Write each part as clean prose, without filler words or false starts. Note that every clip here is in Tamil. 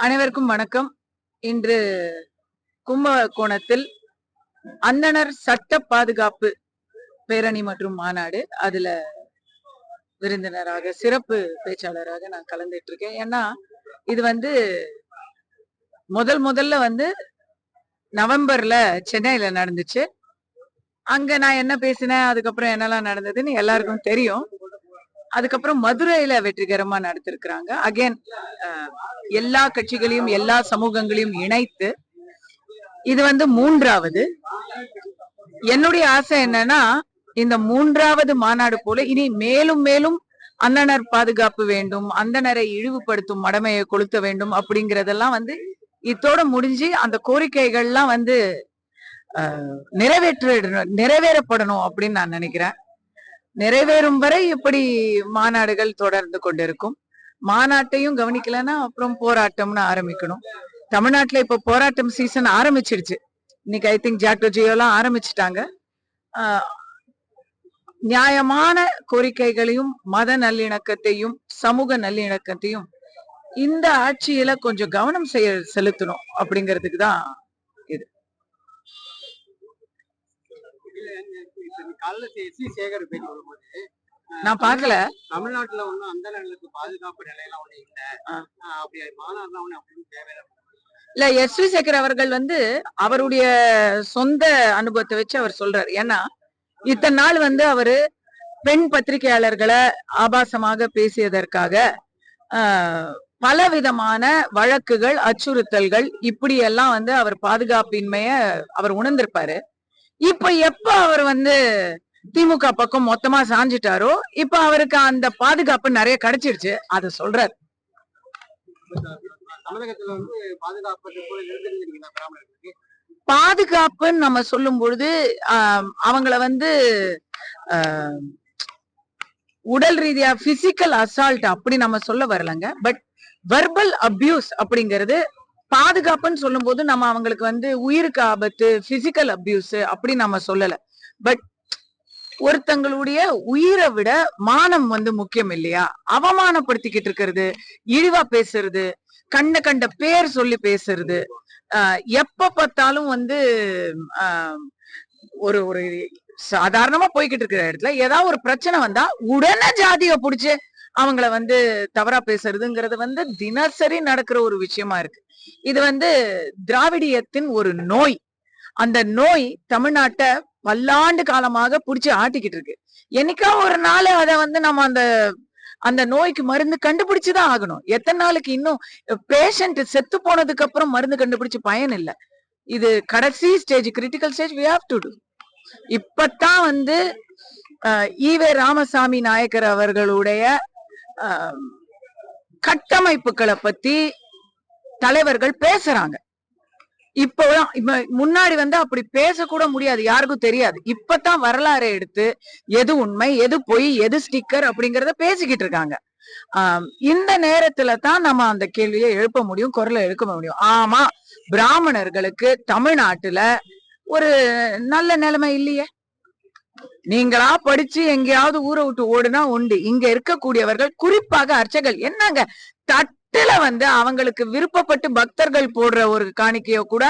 அனைவருக்கும் வணக்கம். இன்று கும்பகோணத்தில் அந்தணர் சட்ட பாதுகாப்பு பேரணி மற்றும் மாநாடு, அதுல விருந்தினராக சிறப்பு பேச்சாளராக நான் கலந்துட்டு இருக்கேன். ஏன்னா இது முதல்ல நவம்பர்ல சென்னையில நடந்துச்சு. அங்க நான் என்ன பேசினேன், அதுக்கப்புறம் என்னெல்லாம் நடந்ததுன்னு எல்லாருக்கும் தெரியும். அதுக்கப்புறம் மதுரையில வெற்றிகரமா நடத்திருக்கிறாங்க. அகைன் எல்லா கட்சிகளையும் எல்லா சமூகங்களையும் இணைத்து இது மூன்றாவது. என்னுடைய ஆசை என்னன்னா, இந்த மூன்றாவது மாநாடு போல இனி மேலும் மேலும் அந்தணர் பாதுகாப்பு வேண்டும், அந்தணரை இழிவுபடுத்தும் மடமையை கொளுத்த வேண்டும் அப்படிங்கறதெல்லாம் இத்தோட முடிஞ்சு அந்த கோரிக்கைகள்லாம் நிறைவேறப்படணும் அப்படின்னு நான் நினைக்கிறேன். நிறைவேறும் வரை இப்படி மாநாடுகள் தொடர்ந்து கொண்டிருக்கும். மாநாட்டையும் கவனிக்கலன்னா அப்புறம் போராட்டம்னு ஆரம்பிக்கணும். தமிழ்நாட்டுல இப்ப போராட்டம் சீசன் ஆரம்பிச்சிடுச்சு. இன்னைக்கு ஐ திங்க் ஜாக்டோ ஜியோலாம் ஆரம்பிச்சுட்டாங்க. நியாயமான கோரிக்கைகளையும் மத நல்லிணக்கத்தையும் சமூக நல்லிணக்கத்தையும் இந்த ஆட்சியில கொஞ்சம் கவனம் செலுத்தணும் அப்படிங்கிறதுக்கு தான் இது. நான் பாக்கல. தமிழ்நாட்டுல ஒண்ணும் அந்த நிலைக்கு பாதுகாப்பு நிலையெல்லாம் ஒண்ணு இல்ல, அப்படி மாநாடுலாம் ஒண்ணு அப்படின்னு தேவையில்லை. இல்ல, எஸ்.வி. சேகர் அவர்கள் அவருடைய சொந்த அனுபவத்தை வச்சு அவர் சொல்றாரு. ஏன்னா இத்தனை நாள் அவரு பெண் பத்திரிகையாளர்களை ஆபாசமாக பேசியதற்காக பல விதமான வழக்குகள், அச்சுறுத்தல்கள், இப்படி எல்லாம் அவர் பாதுகாப்பின்மைய அவர் உணர்ந்திருப்பாரு. இப்ப எப்ப அவர் திமுக பக்கம் மொத்தமா சாஞ்சிட்டாரோ, இப்ப அவருக்கு அந்த பாதுகாப்பு நிறைய கிடைச்சிருச்சு. அத சொல்றாரு. தமிழகத்துல பாதுகாப்புன்னு நம்ம சொல்லும் பொழுது அவங்கள உடல் ரீதியா பிசிக்கல் அசால்ட் அப்படி நம்ம சொல்ல வரலங்க. பட் வெர்பல் அபியூஸ் அப்படிங்கிறது பாதுகாப்புன்னு சொல்லும் போது நம்ம அவங்களுக்கு உயிருக்கு ஆபத்து, பிசிக்கல் அபியூஸ் அப்படி நம்ம சொல்லல. பட் ஒருத்தங்களுடைய உயிரை விட மானம் முக்கியம் இல்லையா? அவமானப்படுத்திக்கிட்டு இருக்கிறது, இழிவா பேசுறது, கண்ட பேர் சொல்லி பேசுறது, எப்ப பார்த்தாலும் ஒரு ஒரு சாதாரணமா போய்கிட்டு இருக்கிற இடத்துல ஏதாவது ஒரு பிரச்சனை வந்தா உடனே ஜாதியை புடிச்சு அவங்கள தவறா பேசுறதுங்கிறது தினசரி நடக்கிற ஒரு விஷயமா இருக்கு. இது திராவிடியத்தின் ஒரு நோய். அந்த நோய் தமிழ்நாட்டை பல்லாண்டு காலமாக புடிச்சு ஆட்டிக்கிட்டு இருக்கு. என்னைக்கா ஒரு நாள் அத நம்ம அந்த நோய்க்கு மருந்து கண்டுபிடிச்சுதான் ஆகணும். எத்தனை நாளுக்கு? இன்னும் பேஷண்ட் செத்து போனதுக்கு அப்புறம் மருந்து கண்டுபிடிச்சு பயன் இல்லை. இது கடைசி stage, critical stage. we have to do. இப்பத்தான் ஈவே ராமசாமி நாயக்கர் அவர்களுடைய கட்டமைப்புகளை பத்தி தலைவர்கள் பேசுறாங்க. இப்பதான் முன்னாடி அப்படி பேசக்கூட முடியாது, யாருக்கும் தெரியாது. இப்பதான் வரலாறு எடுத்து எது உண்மை, எது பொய், எது ஸ்டிக்கர் அப்படிங்கறத பேசிக்கிட்டு இருக்காங்க. இந்த நேரத்துல தான் நம்ம அந்த கேள்வியை எழுப்ப முடியும், குரலை எழுப்ப முடியும். ஆமா, பிராமணர்களுக்கு தமிழ்நாட்டுல ஒரு நல்ல நிலைமை இல்லையே. நீங்களா படிச்சு எங்கேயாவது ஊரை விட்டு ஓடுனா உண்டு. இங்க இருக்கக்கூடியவர்கள், குறிப்பாக அர்ச்சகர்கள், என்னங்க தட்டுல அவங்களுக்கு விருப்பப்பட்டு பக்தர்கள் போடுற ஒரு காணிக்கையோ கூட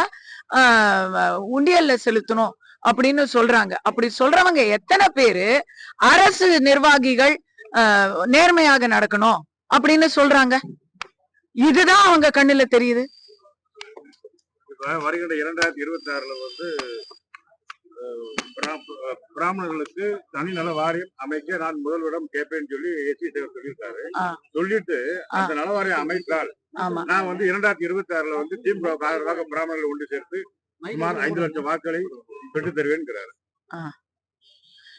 உண்டியல்ல செலுத்தணும் அப்படின்னு சொல்றாங்க. அப்படி சொல்றவங்க எத்தனை பேரு அரசு நிர்வாகிகள் நேர்மையாக நடக்கணும் அப்படின்னு சொல்றாங்க? இதுதான் அவங்க கண்ணுல தெரியுது. வருகிற 2026ல பிராமணர்களுக்கு தனி நல வாரியம் அமைக்க நான் முதல்வரிடம் கேட்பேன்னு சொல்லி எஸ்.வி. சேகர் சொல்லியிருக்காரு. சொல்லிட்டு அந்த நல வாரியம் அமைத்தால் நான் 2026ல திமுக ஆதரவாக பிராமணர்கள் ஒன்று சேர்த்து சுமார் 5 லட்சம் வாக்களை பெற்று தருவேன்கிறாரு.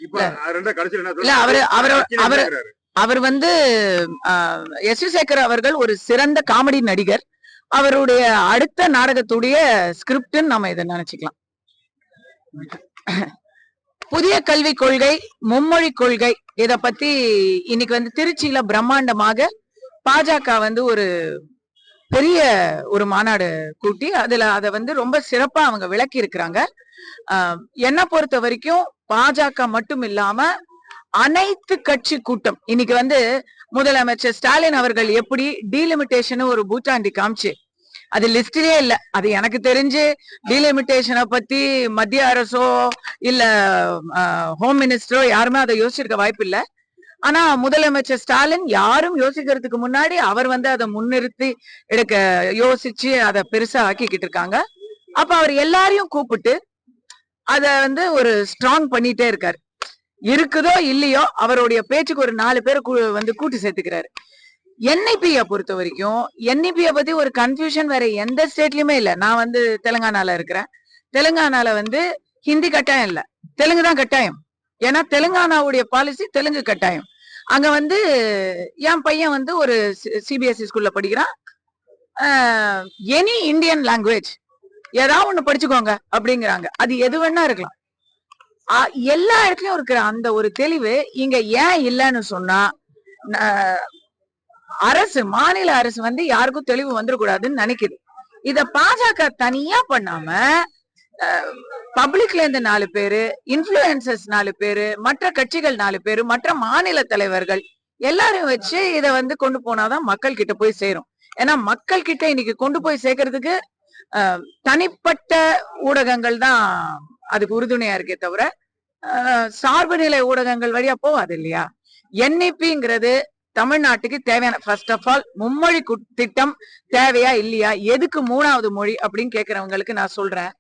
இப்ப ரெண்டா கடைசியில் அவர் எஸ்.வி. சேகர் அவர்கள் ஒரு சிறந்த காமெடி நடிகர். அவருடைய அடுத்த நாடகத்துடைய ஸ்கிரிப்ட் நம்ம இதை நினைச்சுக்கலாம். புதிய கல்விக் கொள்கை, மும்மொழி கொள்கை, இத பத்தி இன்னைக்கு திருச்சியில பிரம்மாண்டமாக பாஜக ஒரு பெரிய ஒரு மாநாடு கூட்டி அதுல அத ரொம்ப சிறப்பா அவங்க விளக்கி இருக்கிறாங்க. என்ன பொறுத்த வரைக்கும் பாஜக மட்டும் இல்லாம அனைத்து கட்சி கூட்டம் இன்னைக்கு முதலமைச்சர் ஸ்டாலின் அவர்கள் எப்படி டீலிமிட்டேஷன் ஒரு பூட்டாண்டி காமிச்சு அது லிஸ்ட்லயே இல்ல. அது எனக்கு தெரிஞ்சு டீலிமிட்டேஷனை பத்தி மத்திய அரசோ இல்ல ஹோம் மினிஸ்டரோ யாருமே அதை யோசிச்சிருக்க வாய்ப்பு இல்ல. ஆனா முதலமைச்சர் ஸ்டாலின் யாரும் யோசிக்கிறதுக்கு முன்னாடி அவர் வந்து அதை முன்னிறுத்தி யோசிச்சு அதை பெருசா ஆக்கிக்கிட்டு இருக்காங்க. அப்ப அவர் எல்லாரையும் கூப்பிட்டு அத வந்து ஒரு ஸ்ட்ராங் பண்ணிட்டே இருக்காரு. இருக்குதோ இல்லையோ அவருடைய பேச்சுக்கு ஒரு 4 பேரை வந்து கூட்டி சேர்த்துக்கிறாரு. NIP-ய பொறுத்த வரைக்கும் NIP-ய பத்தி ஒரு கன்ஃபியூஷன் வேற எந்த ஸ்டேட்லயுமே இல்ல. நான் வந்து தெலுங்கானால இருக்கிறேன். தெலுங்கானால வந்து ஹிந்தி கட்டாயம் இல்ல, தெலுங்கு தான் கட்டாயம். ஏன்னா தெலுங்கானாவுடைய பாலிசி தெலுங்கு கட்டாயம். அங்க வந்து என் பையன் வந்து ஒரு CBSE ஸ்கூல்ல படிக்கிறான். எனி இந்தியன் லாங்குவேஜ் ஏதாவது ஒண்ணு படிச்சுக்கோங்க அப்படிங்கிறாங்க. அது எது வேணா இருக்கலாம். எல்லா இடத்துலயும் இருக்கிற அந்த ஒரு தெளிவு இங்க ஏன் இல்லைன்னு சொன்னா, அரசு மாநில அரசு வந்து யாருக்கும் தெளிவு வந்துடக்கூடாதுன்னு நினைக்குது. இத பாஜக தனியா பண்ணாம பப்ளிக்ல இருந்து 4 பேரு, இன்ஃபுளுசர்ஸ் 4 பேரு, மற்ற கட்சிகள் 4 பேரு, மற்ற மாநில தலைவர்கள் எல்லாரும் வச்சு இத வந்து கொண்டு போனாதான் மக்கள் கிட்ட போய் சேரும். ஏன்னா மக்கள் கிட்ட இன்னைக்கு கொண்டு போய் சேர்க்கறதுக்கு தனிப்பட்ட ஊடகங்கள் தான் அதுக்கு உறுதுணையா இருக்கே தவிர சார்பு நிலை ஊடகங்கள் வழியா போவாது இல்லையா. NIP-ங்கிறது தமிழ்நாட்டுக்கு தேவையான ஃபர்ஸ்ட் ஆஃப் ஆல் மும்மொழி திட்டம் தேவையா இல்லையா, எதுக்கு 3வது மொழி அப்படின்னு கேக்குறவங்களுக்கு நான் சொல்றேன்,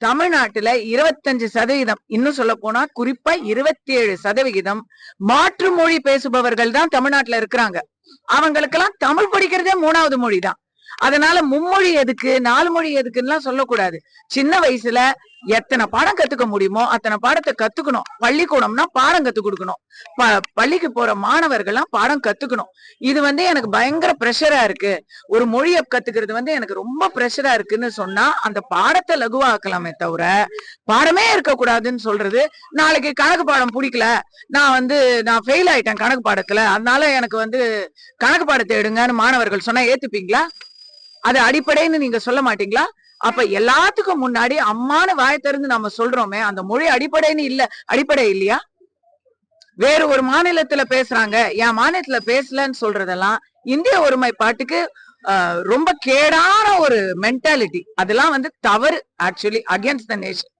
தமிழ்நாட்டுல 25%, இன்னும் சொல்ல போனா குறிப்பா 27% மாற்று மொழி பேசுபவர்கள் தான் தமிழ்நாட்டுல இருக்கிறாங்க. அவங்களுக்கெல்லாம் தமிழ் படிக்கிறதே 3வது மொழி தான். அதனால மும்மொழி எதுக்கு 4 மொழி எதுக்குன்னு சொல்லக்கூடாது. சின்ன வயசுல எத்தனை பாடம் கத்துக்க முடியுமோ அத்தனை பாடத்தை கத்துக்கணும். பள்ளிக்கூடம்னா பாடம் கத்து கொடுக்கணும். பள்ளிக்கு போற மாணவர்கள்லாம் பாடம் கத்துக்கணும். இது வந்து எனக்கு பயங்கர பிரஷரா இருக்கு, ஒரு மொழியை கத்துக்கிறது வந்து எனக்கு ரொம்ப பிரஷரா இருக்குன்னு சொன்னா அந்த பாடத்தை லகுவாக்கலாமே தவிர பாடமே இருக்கக்கூடாதுன்னு சொல்றது. நாளைக்கு கணக்கு பாடம் பிடிக்கல, நான் ஃபெயில் ஆயிட்டேன் கணக்கு பாடத்துல, அதனால எனக்கு வந்து கணக்கு பாடத்தை எடுங்கன்னு மாணவர்கள் சொன்னா ஏத்துப்பீங்களா? அது அடிப்படைன்னு நீங்க சொல்ல மாட்டீங்களா? அப்ப எல்லாத்துக்கும் முன்னாடி அம்மானு வாய் திறந்து நம்ம சொல்றோமே அந்த மொழி அடிப்படைன்னு இல்ல, அடிப்படை இல்லையா? வேறு ஒரு மாநிலத்துல பேசுறாங்க, என் மாநிலத்துல பேசலன்னு சொல்றதெல்லாம் இந்திய ஒருமைப்பாட்டுக்கு ரொம்ப கேடான ஒரு மென்டாலிட்டி. அதெல்லாம் வந்து தவறு, ஆக்சுவலி அகேன்ஸ்ட் த நேஷன்.